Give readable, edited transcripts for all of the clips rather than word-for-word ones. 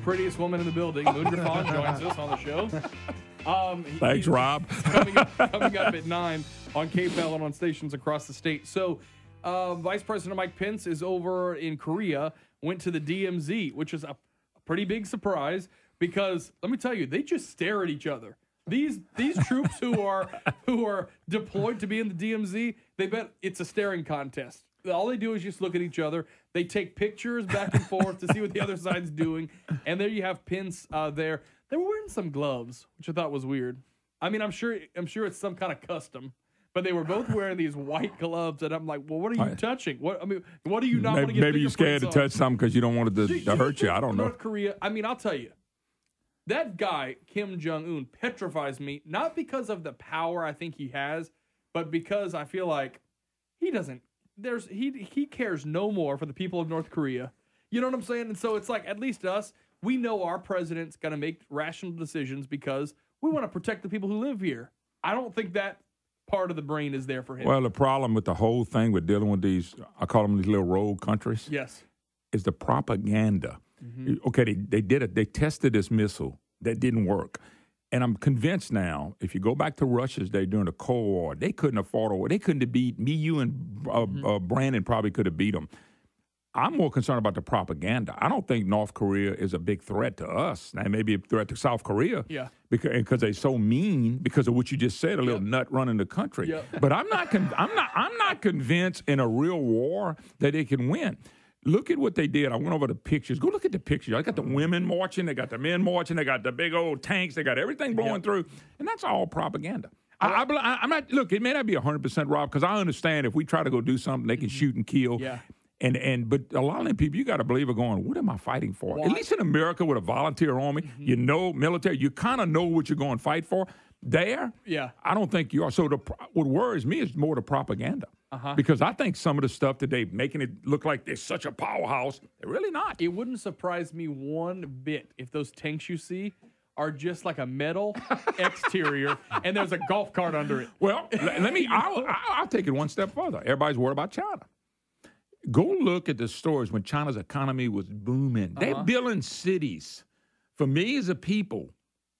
prettiest woman in the building, Moon Griffon, joins us on the show. Thanks, Rob. coming up at 9 on KPEL and on stations across the state. So, Vice President Mike Pence is over in Korea, went to the DMZ, which is a pretty big surprise because, let me tell you, they just stare at each other. These troops who are deployed to be in the DMZ, they bet it's a staring contest. All they do is just look at each other. They take pictures back and forth to see what the other side's doing. And there you have Pence there. They were wearing some gloves, which I thought was weird. I mean, I'm sure it's some kind of custom, but they were both wearing these white gloves, and I'm like, well, what are you touching? What do you not want to get? Maybe you're scared to touch something because you don't want it to hurt you. I don't know. North Korea. I mean, I'll tell you, that guy Kim Jong-un petrifies me, not because of the power I think he has, but because I feel like he doesn't. He cares no more for the people of North Korea. You know what I'm saying? And so it's like, at least us, we know our president's going to make rational decisions because we want to protect the people who live here. I don't think that part of the brain is there for him. Well, the problem with the whole thing with dealing with these, I call them these little rogue countries. Yes. Is the propaganda. Mm-hmm. Okay, they did it. They tested this missile that didn't work. And I'm convinced now, if you go back to Russia's day during the Cold War, they couldn't have fought over. They couldn't have beat me, you, and Brandon probably could have beat them. I'm more concerned about the propaganda. I don't think North Korea is a big threat to us. Now, maybe a threat to South Korea. Yeah. Because they're so mean because of what you just said, a little nut running the country. Yep. But I'm not convinced in a real war that they can win. Look at what they did. I went over the pictures. Go look at the pictures. I got the women marching. They got the men marching. They got the big old tanks. They got everything blowing through. And that's all propaganda. I'm not. Look, it may not be 100% Rob, because I understand if we try to go do something, they can shoot and kill. Yeah. But a lot of them people, you got to believe, are going, what am I fighting for? At least in America with a volunteer army, you know, military, you kind of know what you're going to fight for. There, I don't think you are. So what worries me is more the propaganda. Because I think some of the stuff that they're making it look like they're such a powerhouse, they're really not. It wouldn't surprise me one bit if those tanks you see are just like a metal exterior and there's a golf cart under it. Well, I'll take it one step further. Everybody's worried about China. Go look at the stories when China's economy was booming. They're building cities for millions of people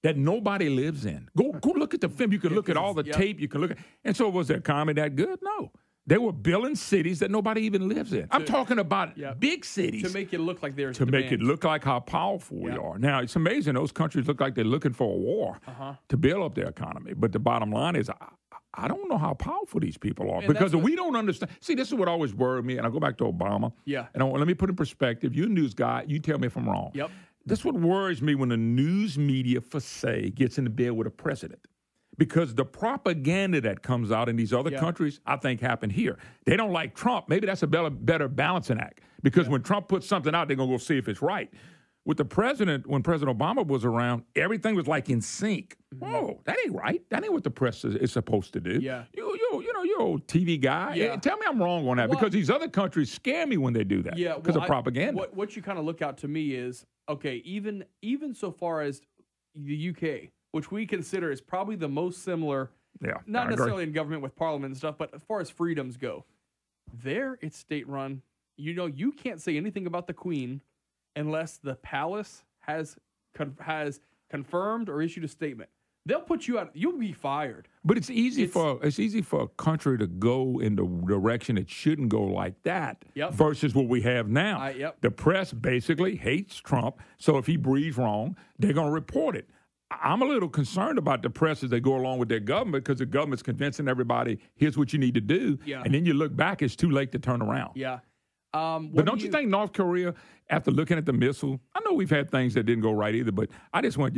that nobody lives in. Go look at the film. You can look at all the tape. You can look at. And so was their economy that good? No. They were building cities that nobody even lives in. I'm talking about big cities. To make it look like there's To make it look like how powerful we are. Now, it's amazing. Those countries look like they're looking for a war to build up their economy. But the bottom line is, I don't know how powerful these people are. Because we don't understand. See, this is what always worried me. And I go back to Obama. Yeah. And let me put in perspective. You're a news guy. You tell me if I'm wrong. Yep. That's what worries me when the news media, for say, gets into bed with a president. Because the propaganda that comes out in these other countries, I think, happened here. They don't like Trump. Maybe that's a better balancing act. Because when Trump puts something out, they're going to go see if it's right. With the president, when President Obama was around, everything was like in sync. Whoa, that ain't right. That ain't what the press is supposed to do. Yeah. You're an old TV guy. Yeah. Tell me I'm wrong on that. Because these other countries scare me when they do that. Yeah. Because of propaganda. What you kind of look out to me is, okay, even so far as the UK, which we consider is probably the most similar, not necessarily in government with parliament and stuff, but as far as freedoms go, there it's state-run. You know, you can't say anything about the Queen unless the palace has confirmed or issued a statement. They'll put you out. You'll be fired. But it's easy for a country to go in the direction it shouldn't go like that versus what we have now. The press basically hates Trump, so if he breathes wrong, they're going to report it. I'm a little concerned about the press as they go along with their government because the government's convincing everybody, here's what you need to do. Yeah. And then you look back, it's too late to turn around. Yeah. But don't you think North Korea, after looking at the missile, I know we've had things that didn't go right either, but I just want,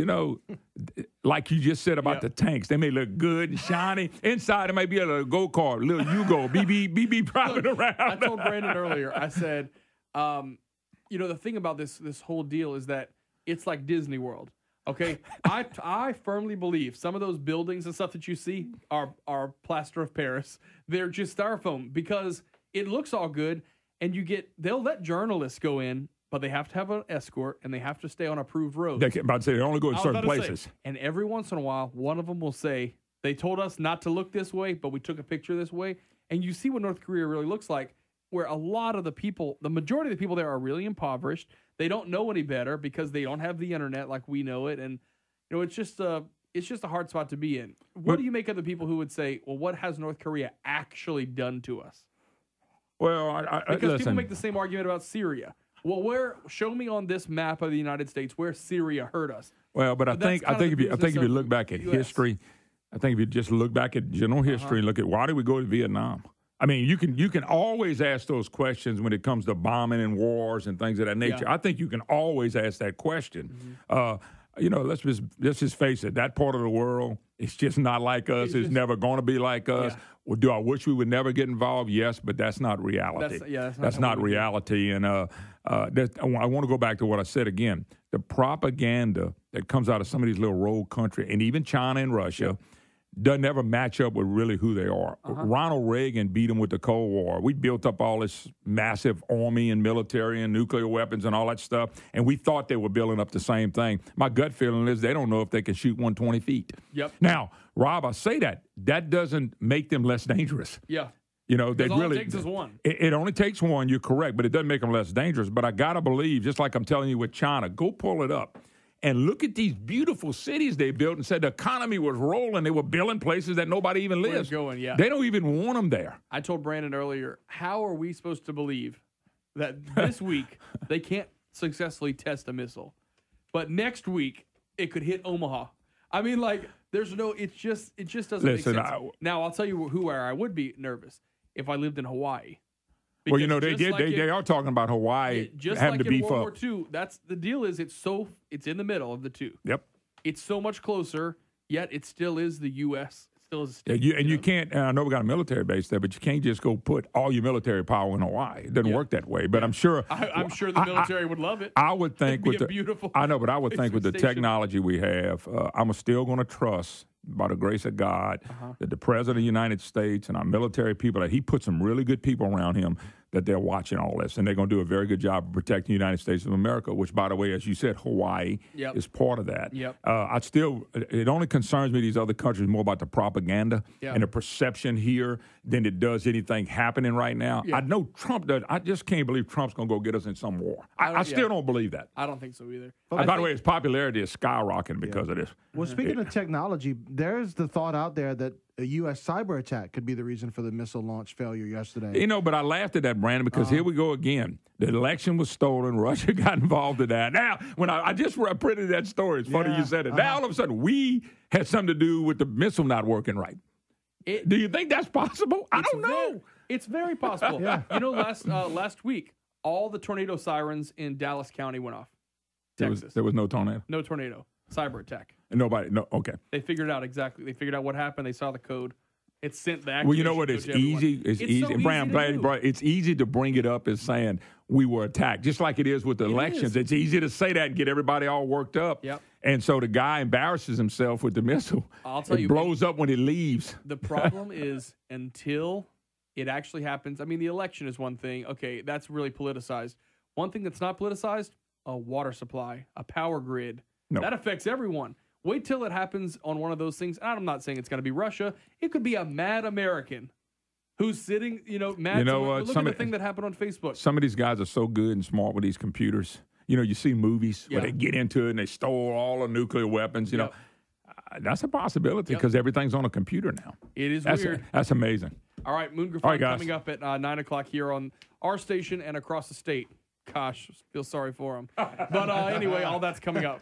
like you just said about the tanks, they may look good and shiny. Inside, it might be a little go-kart, little Yugo, BB driving around. I told Brandon earlier, I said, the thing about this whole deal is that it's like Disney World. Okay, I firmly believe some of those buildings and stuff that you see are plaster of Paris. They're just styrofoam because it looks all good, and they'll let journalists go in, but they have to have an escort and they have to stay on approved roads. They about to say they only go in certain places. And every once in a while, one of them will say, "They told us not to look this way, but we took a picture this way." And you see what North Korea really looks like, where a lot of the people, the majority of the people there are really impoverished. They don't know any better because they don't have the internet like we know it, and it's just a hard spot to be in. What do you make of the people who would say, well, what has North Korea actually done to us? Well, because people make the same argument about Syria. Well, show me on this map of the United States where Syria hurt us. Well, but I think if you look back at history, I think if you just look back at general history and look at why did we go to Vietnam? I mean, you can always ask those questions when it comes to bombing and wars and things of that nature. Yeah. I think you can always ask that question. Let's just face it. That part of the world, it's just not like us. It's never going to be like us. Yeah. Well, do I wish we would never get involved? Yes, but that's not reality. That's not reality. And I want to go back to what I said again. The propaganda that comes out of some of these little rogue countries, and even China and Russia, doesn't ever match up with really who they are. Ronald Reagan beat them with the Cold War. We built up all this massive army and military and nuclear weapons and all that stuff, and we thought they were building up the same thing. My gut feeling is they don't know if they can shoot 120 feet. Yep. Now, Rob, I say that doesn't make them less dangerous. Yeah. They all really it takes is one. It only takes one, you're correct, but it doesn't make them less dangerous. But I got to believe, just like I'm telling you with China, go pull it up. And look at these beautiful cities they built and said the economy was rolling. They were building places that nobody even lives. They don't even want them there. I told Brandon earlier, how are we supposed to believe that this week they can't successfully test a missile, but next week it could hit Omaha? I mean, it just doesn't make sense. Now, I'll tell you where I would be nervous if I lived in Hawaii. Well, they are talking about Hawaii having to beef up. World War II, that's the deal. It's in the middle of the two. Yep. It's so much closer, yet it still is the U.S. It still is a state. You can't. I know we got a military base there, but you can't just go put all your military power in Hawaii. It doesn't work that way. But I'm sure. I'm sure the military would love it. I would think with the beautiful. I know, but I would think with the technology we have, I'm still going to trust, by the grace of God, that the President of the United States and our military people, that he put some really good people around him, that they're watching all this, and they're going to do a very good job of protecting the United States of America, which, by the way, as you said, Hawaii is part of that. Yep. It only concerns me, these other countries, more about the propaganda and the perception here than it does anything happening right now. I know Trump does. I just can't believe Trump's going to go get us in some war. I still don't believe that. I don't think so either. By the way, his popularity is skyrocketing because of this. Well, speaking of technology, there's the thought out there that a U.S. cyber attack could be the reason for the missile launch failure yesterday. But I laughed at that, Brandon, because here we go again. The election was stolen. Russia got involved in that. Now, when I just printed that story, it's funny you said it. Now, all of a sudden, we had something to do with the missile not working right. Do you think that's possible? I don't know. It's very possible. Last week, all the tornado sirens in Dallas County went off. Texas. There was no tornado? No tornado. Cyber attack. And okay. They figured out exactly. They figured out what happened. They saw the code. It sent the activation. Well, you know what? It's easy. It's easy. So Brian, it's easy to bring it up as saying we were attacked, just like it is with the elections. It's easy to say that and get everybody all worked up. Yep. And so the guy embarrasses himself with the missile. I'll tell you, it blows up when it leaves. The problem is until it actually happens. I mean, the election is one thing. Okay, that's really politicized. One thing that's not politicized: a water supply, a power grid. No. That affects everyone. Wait till it happens on one of those things. I'm not saying it's going to be Russia. It could be a mad American who's sitting, mad. Look at the thing that happened on Facebook. Some of these guys are so good and smart with these computers. You see movies where they get into it and they stole all the nuclear weapons. That's a possibility because everything's on a computer now. It is weird. That's amazing. All right, Moon Griffon coming up at 9 o'clock here on our station and across the state. Gosh, feel sorry for him. But anyway, all that's coming up.